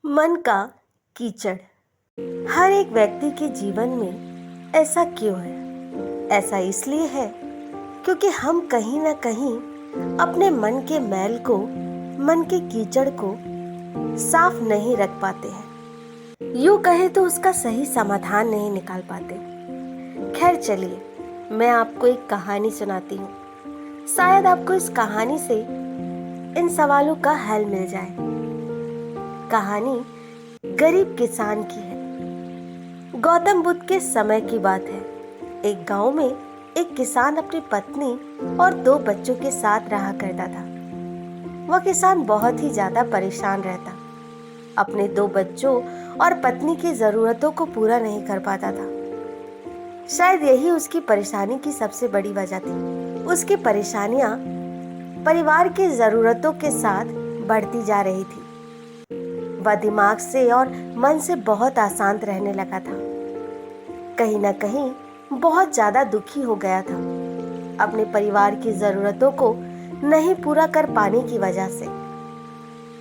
मन का कीचड़। हर एक व्यक्ति के जीवन में ऐसा क्यों है? ऐसा इसलिए है क्योंकि हम कहीं ना कहीं अपने मन के मैल को, मन के कीचड़ को साफ नहीं रख पाते हैं। यूं कहे तो उसका सही समाधान नहीं निकाल पाते। खैर चलिए, मैं आपको एक कहानी सुनाती हूँ। शायद आपको इस कहानी से इन सवालों का हल मिल जाए। कहानी गरीब किसान की है। गौतम बुद्ध के समय की बात है। एक गांव में एक किसान अपनी पत्नी और 2 बच्चों के साथ रहा करता था। वह किसान बहुत ही ज्यादा परेशान रहता। अपने 2 बच्चों और पत्नी की जरूरतों को पूरा नहीं कर पाता था। शायद यही उसकी परेशानी की सबसे बड़ी वजह थी। उसकी परेशानियां परिवार की जरूरतों के साथ बढ़ती जा रही थी। वह दिमाग से और मन से बहुत अशांत रहने लगा था। कहीं ना कहीं बहुत ज्यादा दुखी हो गया था, अपने परिवार की जरूरतों को नहीं पूरा कर पाने की वजह से।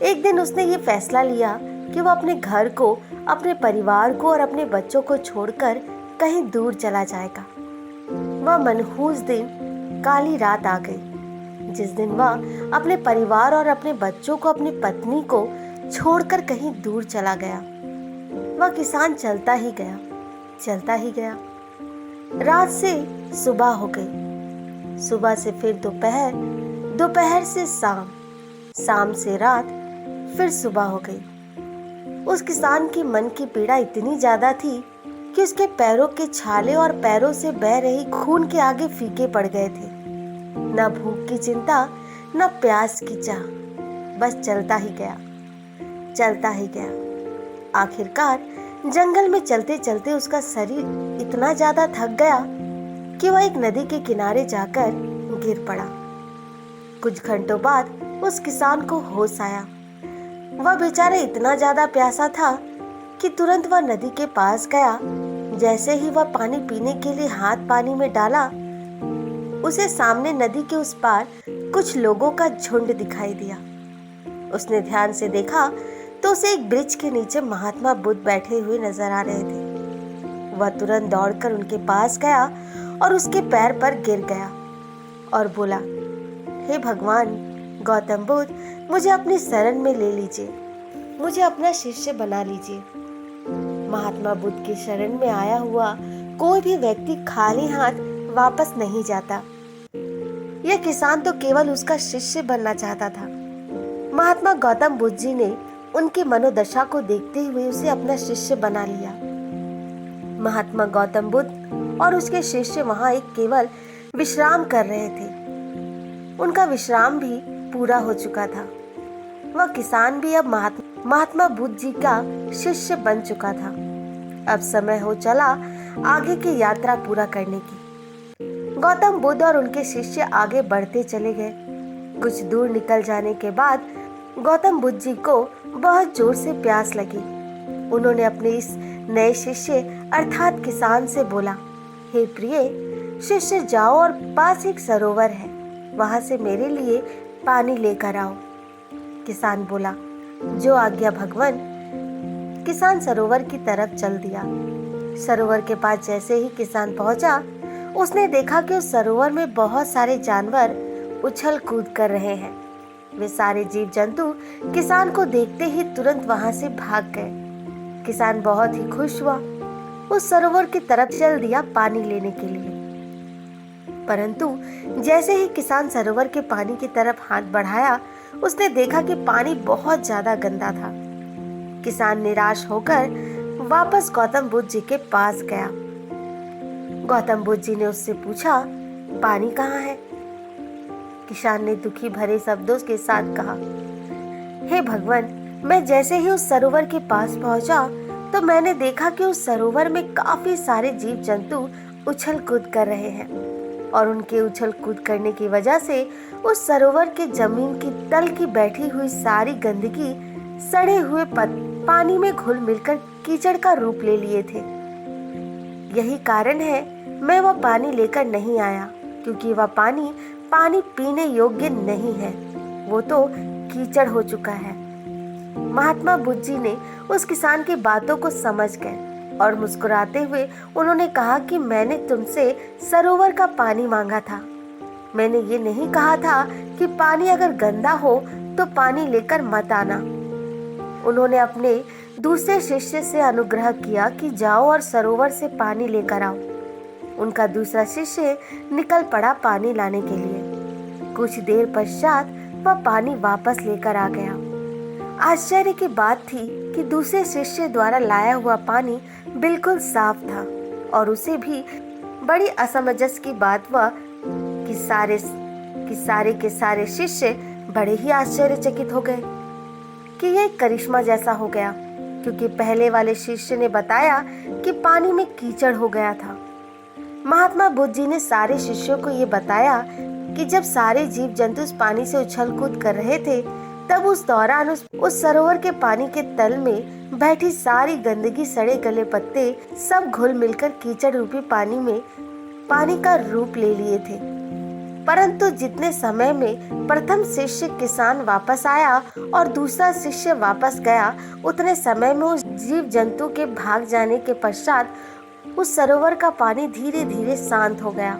एक दिन उसने ये फैसला लिया कि वह अपने घर को, अपने परिवार को और अपने बच्चों को छोड़कर कहीं दूर चला जाएगा। वह मनहूस दिन, काली रात आ गई, जिस दिन वह अपने परिवार और अपने बच्चों को, अपनी पत्नी को छोड़कर कहीं दूर चला गया। वह किसान चलता ही गया, चलता ही गया। रात से सुबह हो गई, सुबह से फिर दोपहर, दोपहर से शाम, शाम से रात, फिर सुबह हो गई। उस किसान की मन की पीड़ा इतनी ज्यादा थी कि उसके पैरों के छाले और पैरों से बह रही खून के आगे फीके पड़ गए थे। न भूख की चिंता, न प्यास की चाह, बस चलता ही गया, चलता ही गया। आखिरकार जंगल में चलते चलते उसका शरीर इतना ज्यादा थक गया कि वह एक नदी के किनारे जाकर गिर पड़ा। कुछ घंटों बाद उस किसान को होश आया। वह बेचारा इतना ज्यादा प्यासा था कि तुरंत वह नदी के पास गया। जैसे ही वह पानी पीने के लिए हाथ पानी में डाला, उसे सामने नदी के उस पार कुछ लोगों का झुंड दिखाई दिया। उसने ध्यान से देखा तो उसे एक वृक्ष के नीचे महात्मा बुद्ध बैठे हुए नजर आ रहे थे। वह तुरंत दौड़कर उनके पास गया और उसके पैर पर गिर गया और बोला, हे भगवान गौतम बुद्ध, मुझे अपनी शरण में ले लीजिए, मुझे अपना शिष्य बना लीजिए। महात्मा बुद्ध की शरण में आया हुआ कोई भी व्यक्ति खाली हाथ वापस नहीं जाता। यह किसान तो केवल उसका शिष्य बनना चाहता था। महात्मा गौतम बुद्ध जी ने उनकी मनोदशा को देखते हुए उसे अपना शिष्य बना लिया। महात्मा गौतम बुद्ध और उसके शिष्य वहां एक केवल विश्राम कर रहे थे। उनका विश्राम भी पूरा हो चुका था। वह किसान भी अब महात्मा बुद्ध जी का शिष्य बन चुका था। अब समय हो चला आगे की यात्रा पूरा करने की। गौतम बुद्ध और उनके शिष्य आगे बढ़ते चले गए। कुछ दूर निकल जाने के बाद गौतम बुद्ध जी को बहुत जोर से प्यास लगी। उन्होंने अपने इस नए शिष्य अर्थात किसान से बोला, हे प्रिय शिष्य, जाओ और पास एक सरोवर है, वहां से मेरे लिए पानी लेकर आओ। किसान बोला, जो आज्ञा भगवान। किसान सरोवर की तरफ चल दिया। सरोवर के पास जैसे ही किसान पहुंचा, उसने देखा कि उस सरोवर में बहुत सारे जानवर उछल कूद कर रहे हैं। वे सारे जीव जंतु किसान को देखते ही तुरंत वहां से भाग गए। किसान बहुत ही खुश हुआ, उस सरोवर की तरफ चल दिया पानी लेने के लिए। परंतु जैसे ही किसान सरोवर के पानी की तरफ हाथ बढ़ाया, उसने देखा कि पानी बहुत ज्यादा गंदा था। किसान निराश होकर वापस गौतम बुद्ध जी के पास गया। गौतम बुद्ध जी ने उससे पूछा, पानी कहाँ है? किसान ने दुखी भरे शब्दों के साथ कहा, हे भगवान, मैं जैसे ही उस सरोवर के पास पहुंचा तो मैंने देखा कि उस सरोवर में काफी सारे जीव जंतु उछल कूद कर रहे हैं और उनके उछल कूद करने की वजह से उस सरोवर के जमीन की तल की बैठी हुई सारी गंदगी सड़े हुए पानी में घुल मिलकर कीचड़ का रूप ले लिए थे। यही कारण है मैं वह पानी लेकर नहीं आया, क्योंकि वह पानी पीने योग्य नहीं है, वो तो कीचड़ हो चुका है। महात्मा बुद्ध जी ने उस किसान की बातों को समझ गए और मुस्कुराते हुए उन्होंने कहा कि मैंने तुमसे सरोवर का पानी मांगा था। मैंने ये नहीं कहा था कि पानी अगर गंदा हो तो पानी लेकर मत आना। उन्होंने अपने दूसरे शिष्य से अनुग्रह किया कि जाओ और सरोवर से पानी लेकर आओ। उनका दूसरा शिष्य निकल पड़ा पानी लाने के लिए। कुछ देर पश्चात वह पानी वापस लेकर आ गया। आश्चर्य की बात थी कि दूसरे शिष्य द्वारा लाया हुआ पानी बिल्कुल साफ था और उसे भी बड़ी असमंजस की बात वह कि सारे के सारे शिष्य बड़े ही आश्चर्यचकित हो गए कि यह करिश्मा जैसा हो गया, क्योंकि पहले वाले शिष्य ने बताया कि पानी में कीचड़ हो गया था। महात्मा बुद्ध जी ने सारे शिष्यों को ये बताया कि जब सारे जीव जंतु उस पानी से उछल कूद कर रहे थे, तब उस दौरान उस सरोवर के पानी के तल में बैठी सारी गंदगी, सड़े गले पत्ते सब घुल मिलकर कीचड़ रूपी पानी का रूप ले लिए थे। परंतु जितने समय में प्रथम शिष्य किसान वापस आया और दूसरा शिष्य वापस गया, उतने समय में उस जीव जंतु के भाग जाने के पश्चात उस सरोवर का पानी धीरे धीरे शांत हो गया।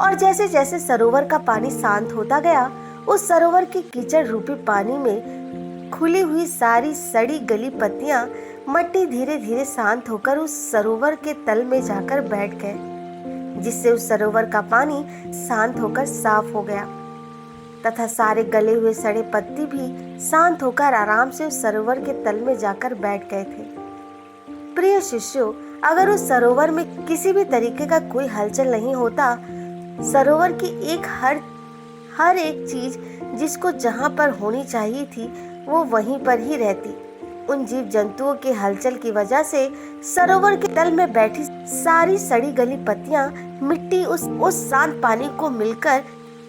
और जैसे जैसे सरोवर का पानी शांत होता गया, उस सरोवर की कीचड़ रूपी पानी में खुली हुई सारी सड़ी गली पत्तियां, मट्टी धीरे धीरे शांत होकर उस सरोवर के तल में जाकर बैठ गए, जिससे उस सरोवर का पानी शांत होकर साफ हो गया तथा सारे गले हुए सड़े पत्ती भी शांत होकर आराम से उस सरोवर के तल में जाकर बैठ गए थे। प्रिय शिष्यों, अगर उस सरोवर में किसी भी तरीके का कोई हलचल नहीं होता, सरोवर की हर एक चीज जिसको जहां पर होनी चाहिए थी वो वहीं पर ही रहती। उन जीव जंतुओं के हलचल की वजह से सरोवर के तल में बैठी सारी सड़ी गली पत्तियां, मिट्टी उस शांत पानी को मिलकर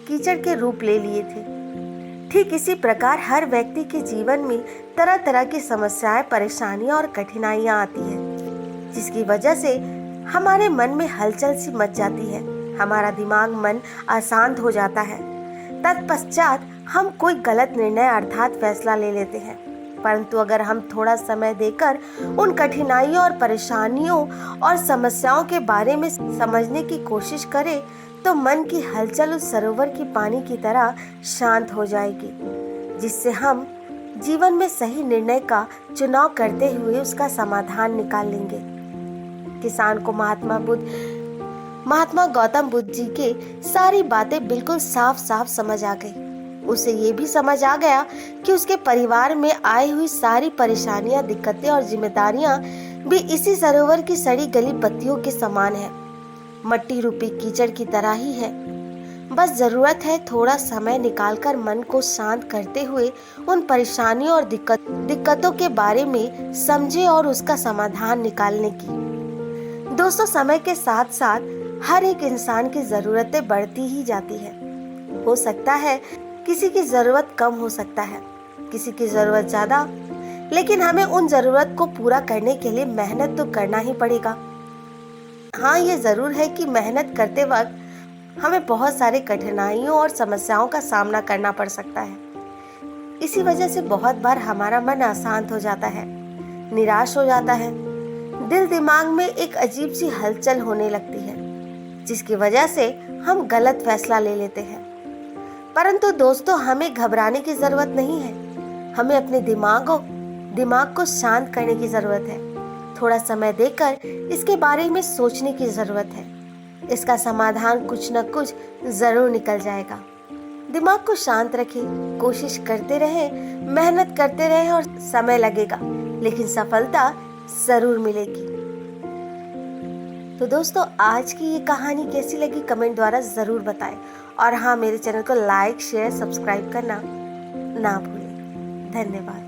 कीचड़ के रूप ले लिए थे। ठीक इसी प्रकार हर व्यक्ति के जीवन में तरह तरह की समस्याएं, परेशानियां और कठिनाइयां आती है, जिसकी वजह से हमारे मन में हलचल सी मच जाती है। हमारा दिमाग, मन अशांत हो जाता है। तत्पश्चात हम कोई गलत निर्णय अर्थात फैसला ले लेते हैं। परंतु अगर हम थोड़ा समय देकर उन कठिनाइयों और परेशानियों और समस्याओं के बारे में समझने की कोशिश करें, तो मन की हलचल उस सरोवर की पानी की तरह शांत हो जाएगी, जिससे हम जीवन में सही निर्णय का चुनाव करते हुए उसका समाधान निकाल लेंगे। किसान को महात्मा गौतम बुद्ध जी के सारी बातें बिल्कुल साफ साफ समझ आ गई। उसे ये भी समझ आ गया कि उसके परिवार में आई हुई सारी परेशानियां, दिक्कतें और जिम्मेदारियां भी इसी सरोवर की सड़ी गली पत्तियों के समान है, मट्टी रूपी कीचड़ की तरह ही है। बस जरूरत है थोड़ा समय निकालकर मन को शांत करते हुए उन परेशानियों और दिक्कतों के बारे में समझे और उसका समाधान निकालने की। दोस्तों, समय के साथ साथ हर एक इंसान की जरूरतें बढ़ती ही जाती है। हो सकता है किसी की जरूरत कम हो सकता है, किसी की जरूरत ज्यादा, लेकिन हमें उन जरूरत को पूरा करने के लिए मेहनत तो करना ही पड़ेगा। हाँ, ये जरूर है कि मेहनत करते वक्त हमें बहुत सारे कठिनाइयों और समस्याओं का सामना करना पड़ सकता है। इसी वजह से बहुत बार हमारा मन अशांत हो जाता है, निराश हो जाता है, दिल दिमाग में एक अजीब सी हलचल होने लगती है, जिसकी वजह से हम गलत फैसला ले लेते हैं। परंतु दोस्तों, हमें घबराने की जरूरत नहीं है। हमें अपने दिमाग को शांत करने की जरूरत है। थोड़ा समय देकर इसके बारे में सोचने की जरूरत है। इसका समाधान कुछ न कुछ जरूर निकल जाएगा। दिमाग को शांत रखें, कोशिश करते रहें, मेहनत करते रहें और समय लगेगा, लेकिन सफलता जरूर मिलेगी। तो दोस्तों, आज की ये कहानी कैसी लगी कमेंट द्वारा जरूर बताएं। और हाँ, मेरे चैनल को लाइक, शेयर, सब्सक्राइब करना ना भूलें। धन्यवाद।